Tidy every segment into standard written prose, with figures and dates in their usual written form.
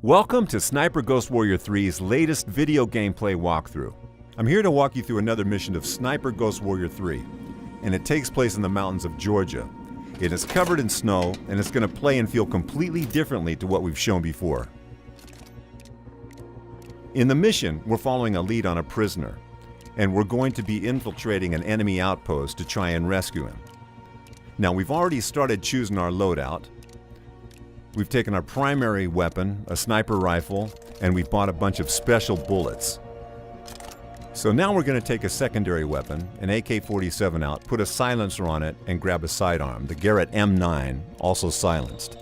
Welcome to Sniper Ghost Warrior 3's latest video gameplay walkthrough. I'm here to walk you through another mission of Sniper Ghost Warrior 3, and it takes place in the mountains of Georgia. It is covered in snow, and it's going to play and feel completely differently to what we've shown before. In the mission, we're following a lead on a prisoner, and we're going to be infiltrating an enemy outpost to try and rescue him. Now, we've already started choosing our loadout. We've taken our primary weapon, a sniper rifle, and we've bought a bunch of special bullets. So now we're going to take a secondary weapon, an AK-47 out, put a silencer on it, and grab a sidearm, the Garrett M9, also silenced.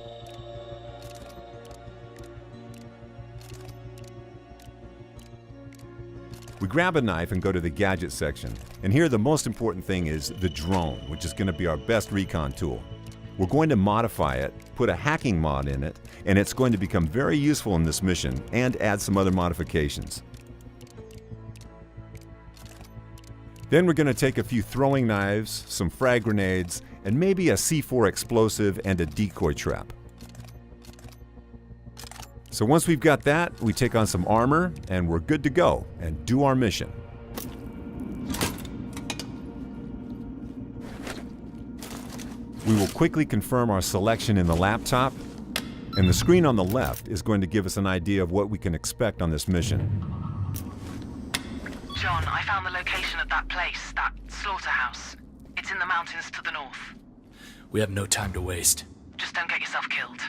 We grab a knife and go to the gadget section. And here the most important thing is the drone, which is going to be our best recon tool. We're going to modify it, put a hacking mod in it, and it's going to become very useful in this mission and add some other modifications. Then we're going to take a few throwing knives, some frag grenades, and maybe a C4 explosive and a decoy trap. So once we've got that, we take on some armor and we're good to go and do our mission. We will quickly confirm our selection in the laptop, and the screen on the left is going to give us an idea of what we can expect on this mission. John, I found the location of that place, that slaughterhouse. It's in the mountains to the north. We have no time to waste. Just don't get yourself killed.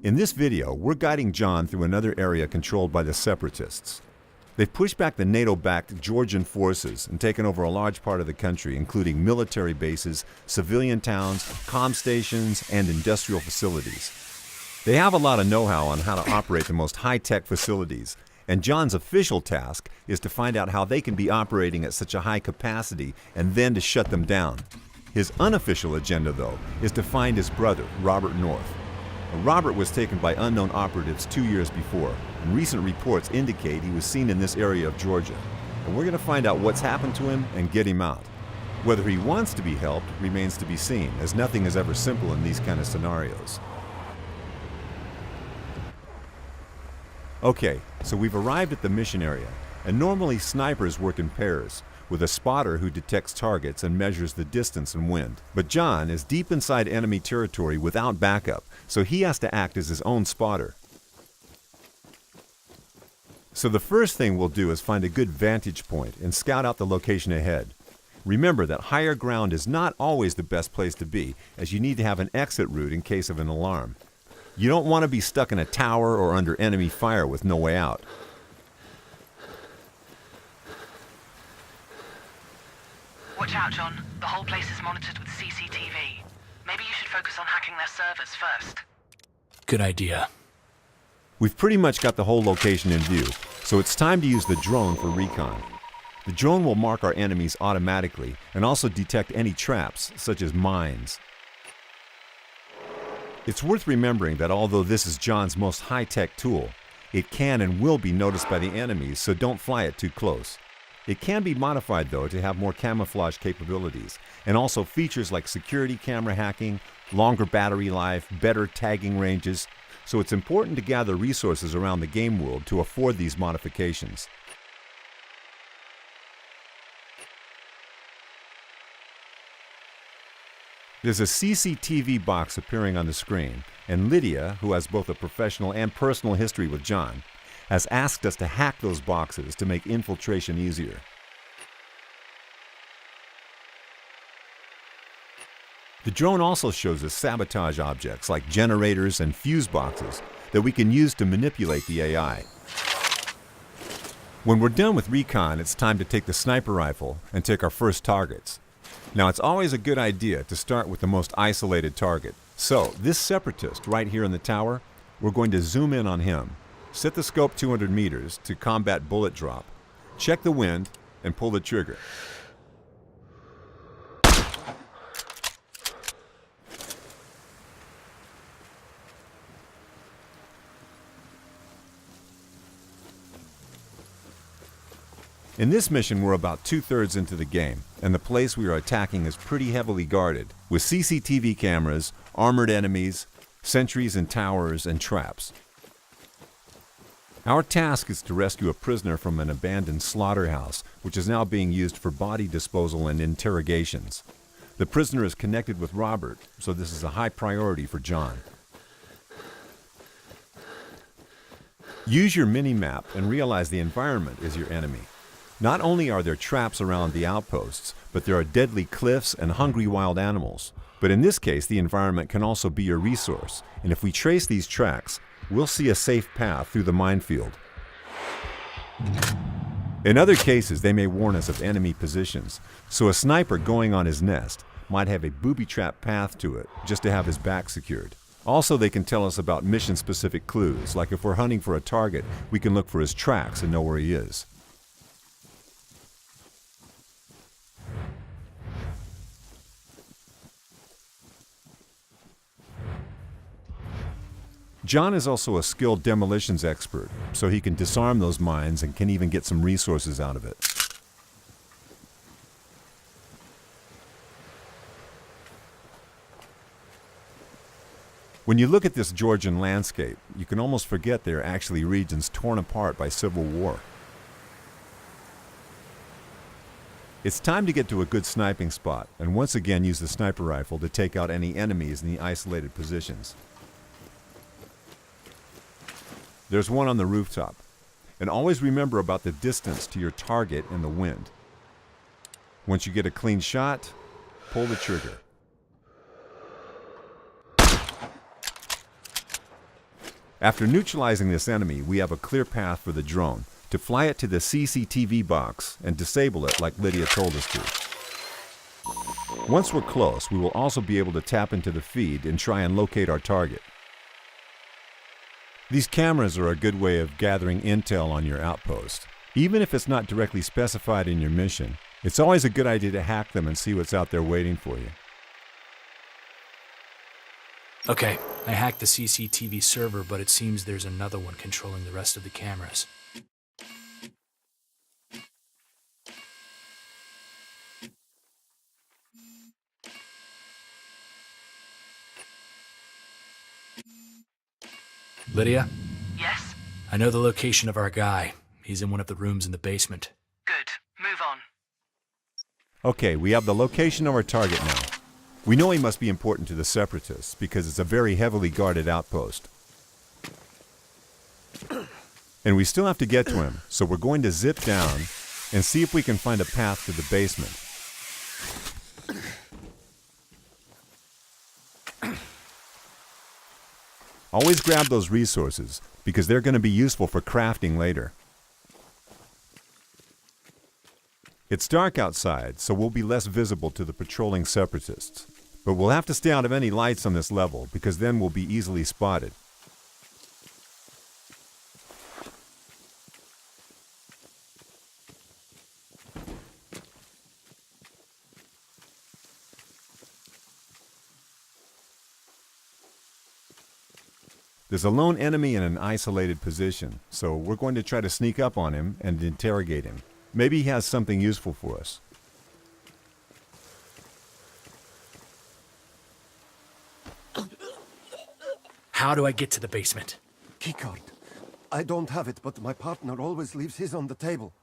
In this video, we're guiding John through another area controlled by the Separatists. They've pushed back the NATO-backed Georgian forces and taken over a large part of the country, including military bases, civilian towns, comm stations, and industrial facilities. They have a lot of know-how on how to operate the most high-tech facilities, and John's official task is to find out how they can be operating at such a high capacity and then to shut them down. His unofficial agenda, though, is to find his brother, Robert North. Robert was taken by unknown operatives 2 years before, and recent reports indicate he was seen in this area of Georgia. And we're going to find out what's happened to him and get him out. Whether he wants to be helped remains to be seen, as nothing is ever simple in these kind of scenarios. Okay, so we've arrived at the mission area, and normally snipers work in pairs, with a spotter who detects targets and measures the distance and wind. But John is deep inside enemy territory without backup, so he has to act as his own spotter. So the first thing we'll do is find a good vantage point and scout out the location ahead. Remember that higher ground is not always the best place to be, as you need to have an exit route in case of an alarm. You don't want to be stuck in a tower or under enemy fire with no way out. Watch out, John. The whole place is monitored with CCTV. Maybe you should focus on hacking their servers first. Good idea. We've pretty much got the whole location in view, so it's time to use the drone for recon. The drone will mark our enemies automatically and also detect any traps, such as mines. It's worth remembering that although this is John's most high-tech tool, it can and will be noticed by the enemies, so don't fly it too close. It can be modified, though, to have more camouflage capabilities, and also features like security camera hacking, longer battery life, better tagging ranges, so it's important to gather resources around the game world to afford these modifications. There's a CCTV box appearing on the screen, and Lydia, who has both a professional and personal history with John, has asked us to hack those boxes to make infiltration easier. The drone also shows us sabotage objects like generators and fuse boxes that we can use to manipulate the AI. When we're done with recon, it's time to take the sniper rifle and take our first targets. Now, it's always a good idea to start with the most isolated target. So, this separatist right here in the tower, we're going to zoom in on him. Set the scope 200 meters to combat bullet drop. Check the wind and pull the trigger. In this mission, we're about 2/3 into the game, and the place we are attacking is pretty heavily guarded, with CCTV cameras, armored enemies, sentries and towers, and traps. Our task is to rescue a prisoner from an abandoned slaughterhouse, which is now being used for body disposal and interrogations. The prisoner is connected with Robert, so this is a high priority for John. Use your mini-map and realize the environment is your enemy. Not only are there traps around the outposts, but there are deadly cliffs and hungry wild animals. But in this case, the environment can also be your resource, and if we trace these tracks, we'll see a safe path through the minefield. In other cases, they may warn us of enemy positions, so a sniper going on his nest might have a booby-trap path to it just to have his back secured. Also, they can tell us about mission-specific clues, like if we're hunting for a target, we can look for his tracks and know where he is. John is also a skilled demolitions expert, so he can disarm those mines and can even get some resources out of it. When you look at this Georgian landscape, you can almost forget they are actually regions torn apart by civil war. It's time to get to a good sniping spot and once again use the sniper rifle to take out any enemies in the isolated positions. There's one on the rooftop. And always remember about the distance to your target and the wind. Once you get a clean shot, pull the trigger. After neutralizing this enemy, we have a clear path for the drone to fly it to the CCTV box and disable it like Lydia told us to. Once we're close, we will also be able to tap into the feed and try and locate our target. These cameras are a good way of gathering intel on your outpost. Even if it's not directly specified in your mission, it's always a good idea to hack them and see what's out there waiting for you. Okay, I hacked the CCTV server, but it seems there's another one controlling the rest of the cameras. Lydia? Yes? I know the location of our guy. He's in one of the rooms in the basement. Good. Move on. Okay, we have the location of our target now. We know he must be important to the Separatists because it's a very heavily guarded outpost. And we still have to get to him, so we're going to zip down and see if we can find a path to the basement. Always grab those resources because they're going to be useful for crafting later. It's dark outside, so we'll be less visible to the patrolling Separatists. But we'll have to stay out of any lights on this level because then we'll be easily spotted. There's a lone enemy in an isolated position, so we're going to try to sneak up on him and interrogate him. Maybe he has something useful for us. How do I get to the basement? Keycard. I don't have it, but my partner always leaves his on the table.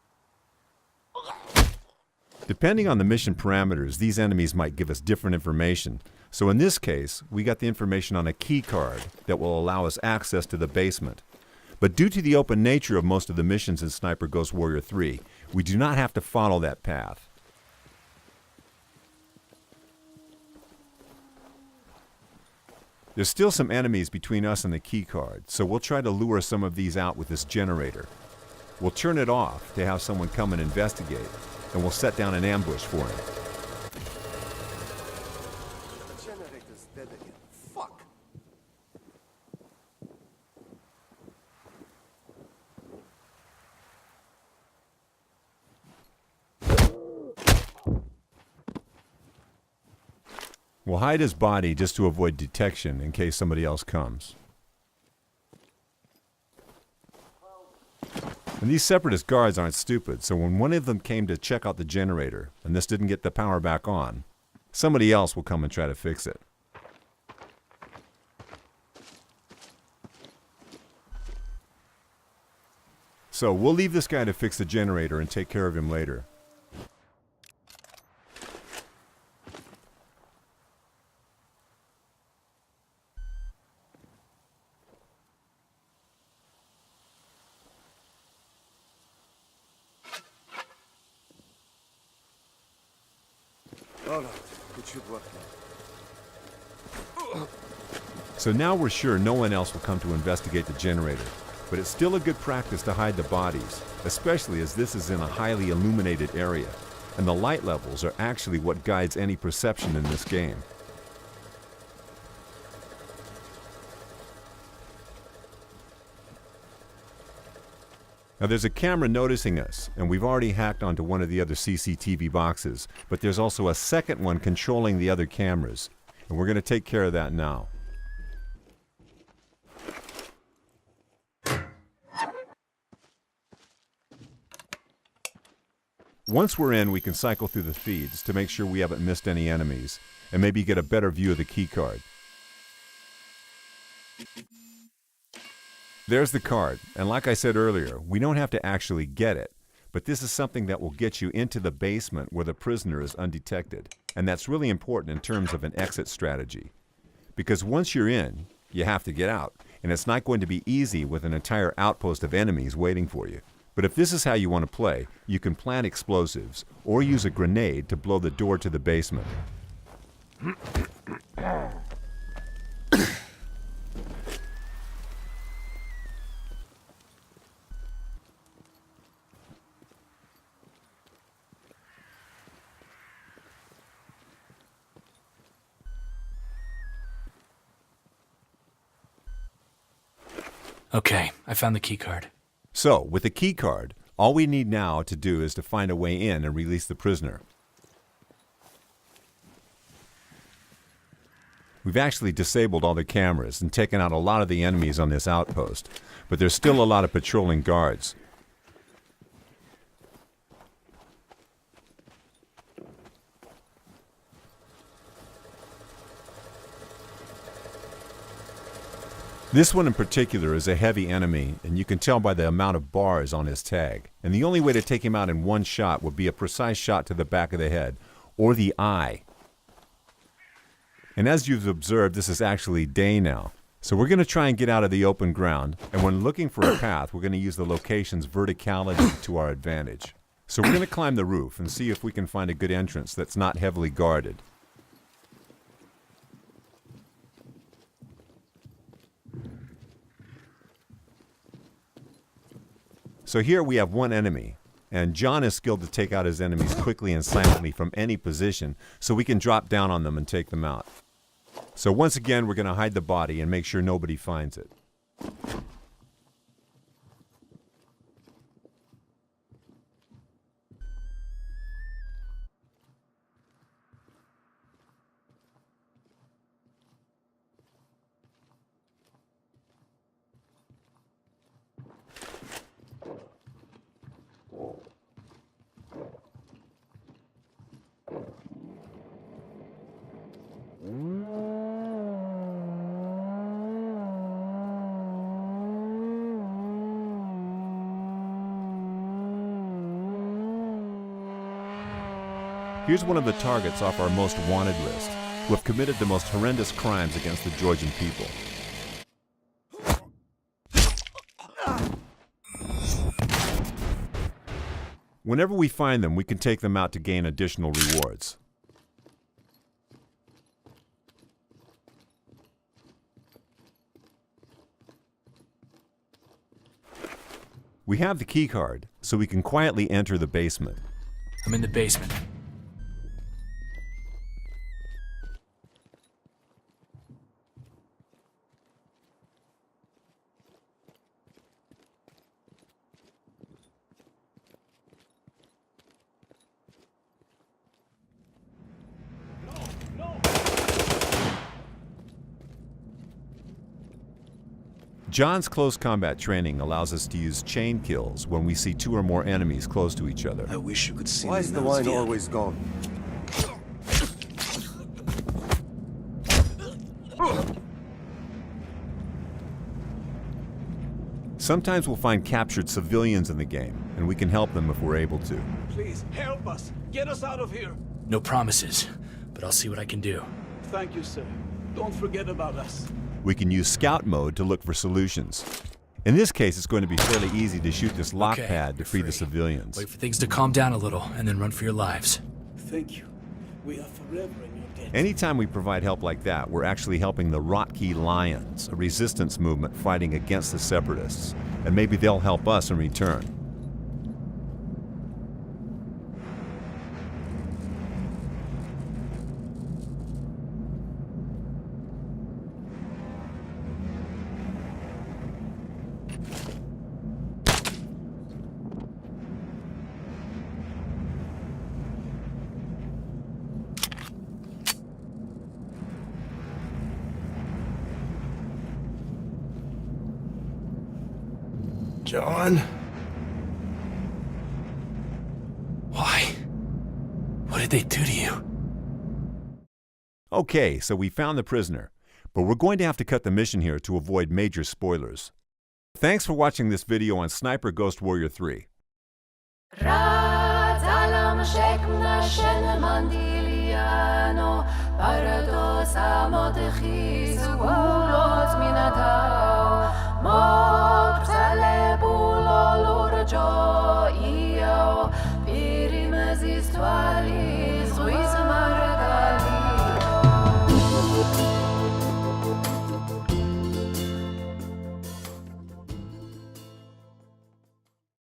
Depending on the mission parameters, these enemies might give us different information. So in this case, we got the information on a key card that will allow us access to the basement. But due to the open nature of most of the missions in Sniper Ghost Warrior 3, we do not have to follow that path. There's still some enemies between us and the key card, so we'll try to lure some of these out with this generator. We'll turn it off to have someone come and investigate, and we'll set down an ambush for him. The generator's dead again. Fuck! We'll hide his body just to avoid detection in case somebody else comes. And these Separatist guards aren't stupid, so when one of them came to check out the generator, and this didn't get the power back on, somebody else will come and try to fix it. So we'll leave this guy to fix the generator and take care of him later. All right, it should work now. So now we're sure no one else will come to investigate the generator, but it's still a good practice to hide the bodies, especially as this is in a highly illuminated area, and the light levels are actually what guides any perception in this game. Now there's a camera noticing us, and we've already hacked onto one of the other CCTV boxes, but there's also a second one controlling the other cameras, and we're going to take care of that now. Once we're in, we can cycle through the feeds to make sure we haven't missed any enemies, and maybe get a better view of the keycard. There's the card, and like I said earlier, we don't have to actually get it, but this is something that will get you into the basement where the prisoner is undetected, and that's really important in terms of an exit strategy. Because once you're in, you have to get out, and it's not going to be easy with an entire outpost of enemies waiting for you. But if this is how you want to play, you can plant explosives, or use a grenade to blow the door to the basement. Okay, I found the keycard. So, with the key card, all we need now to do is to find a way in and release the prisoner. We've actually disabled all the cameras and taken out a lot of the enemies on this outpost, but there's still a lot of patrolling guards. This one in particular is a heavy enemy, and you can tell by the amount of bars on his tag. And the only way to take him out in one shot would be a precise shot to the back of the head, or the eye. And as you've observed, this is actually day now. So we're going to try and get out of the open ground, and when looking for a path, we're going to use the location's verticality to our advantage. So we're going to climb the roof and see if we can find a good entrance that's not heavily guarded. So here we have one enemy, and John is skilled to take out his enemies quickly and silently from any position, so we can drop down on them and take them out. So once again, we're going to hide the body and make sure nobody finds it. Here's one of the targets off our most wanted list, who have committed the most horrendous crimes against the Georgian people. Whenever we find them, we can take them out to gain additional rewards. We have the key card, so we can quietly enter the basement. I'm in the basement. John's close combat training allows us to use chain kills when we see two or more enemies close to each other. I wish you could see Why me is the now, wine Sviat. always gone? Sometimes we'll find captured civilians in the game, and we can help them if we're able to. Please, help us. Get us out of here. No promises, but I'll see what I can do. Thank you, sir. Don't forget about us. We can use scout mode to look for solutions. In this case, it's going to be fairly easy to shoot this lock Okay, pad to you're free the free. civilians. Wait for things to calm down a little, and then run for your lives. Thank you. We are forever in your debt. Anytime we provide help like that, we're actually helping the Rotkey Lions, a resistance movement fighting against the Separatists. And maybe they'll help us in return. John? Why? What did they do to you? Okay, so we found the prisoner, but we're going to have to cut the mission here to avoid major spoilers. Thanks for watching this video on Sniper Ghost Warrior 3. مبتل بولا لور